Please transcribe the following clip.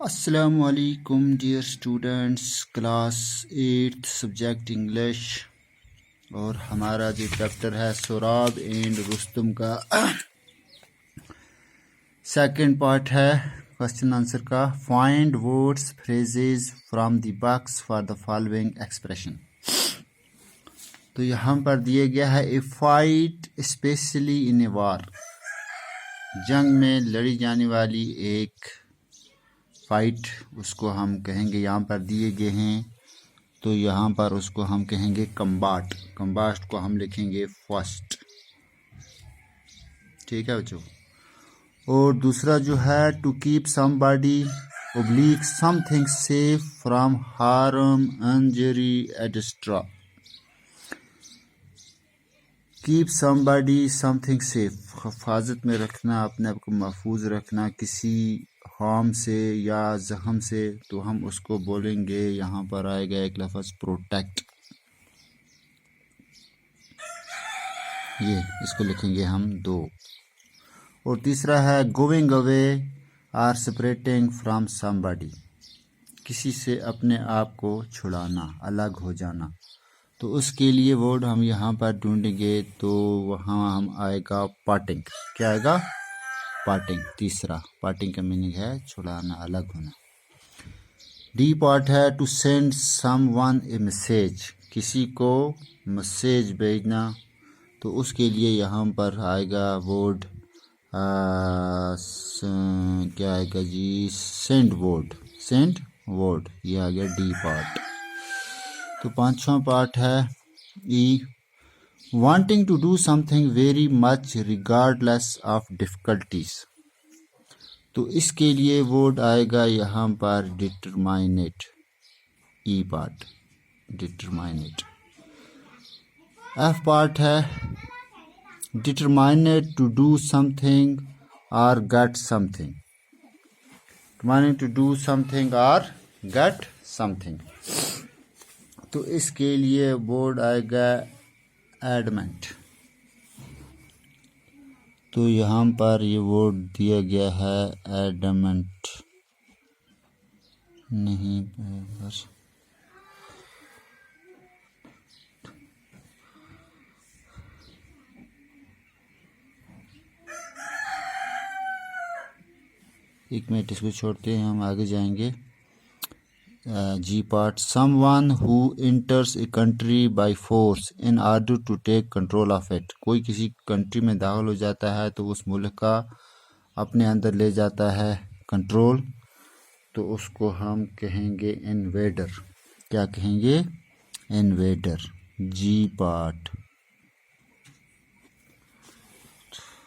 अस्सलामु अलैकुम dear students, class 8 subject English. और हमारा जो चैप्टर है सोराब एंड रुस्तम का सेकंड पार्ट है क्वेश्चन आंसर का। Find words phrases from the box for the following expression. तो यहाँ पर दिया गया है ए फाइट स्पेशली इन ए वार, जंग में लड़ी जाने वाली एक फाइट, उसको हम कहेंगे, यहाँ पर दिए गए हैं तो यहाँ पर उसको हम कहेंगे कम्बाट। कम्बाट को हम लिखेंगे फर्स्ट, ठीक है बच्चों। और दूसरा जो है to keep somebody oblique something safe from harm injury etcetera. Keep somebody something safe, हिफाजत में रखना, अपने आप को महफूज रखना किसी हार्म से या जख्म से, तो हम उसको बोलेंगे, यहाँ पर आएगा एक लफ्ज़ प्रोटेक्ट। ये इसको लिखेंगे हम 2। और तीसरा है going away or separating from somebody, किसी से अपने आप को छुड़ाना, अलग हो जाना। तो उसके लिए वर्ड हम यहाँ पर ढूंढेंगे, तो वहाँ हम आएगा पार्टिंग। क्या आएगा? पार्टिंग। तीसरा पार्टिंग का मीनिंग है छुड़ाना, अलग होना। डी पार्ट है to send someone a message, किसी को मैसेज भेजना। तो उसके लिए यहाँ पर आएगा वर्ड क्या आएगा जी? Send word. सेंड वर्ड, ये आ गया डी पार्ट। तो पांचवा पार्ट है E, wanting to do something very much regardless of difficulties. तो इसके लिए वर्ड आएगा यहाँ पर determinate, E part determinate. F part है डिटरमाइनेट टू डू समथिंग और get something. Determinate to do something और गेट समथिंग। तो इसके लिए वर्ड आएगा एडमेंट। तो यहाँ पर ये वर्ड दिया गया है एडमेंट, नहीं बस एक मिनट, इसको छोड़ते हैं, हम आगे जाएंगे। G part, someone who enters a country by force in order to take control of it. कोई किसी कंट्री में दाखिल हो जाता है तो उस मुल्क का अपने अंदर ले जाता है कंट्रोल, तो उसको हम कहेंगे इन्वेडर। क्या कहेंगे? इन्वेडर। जी पार्ट।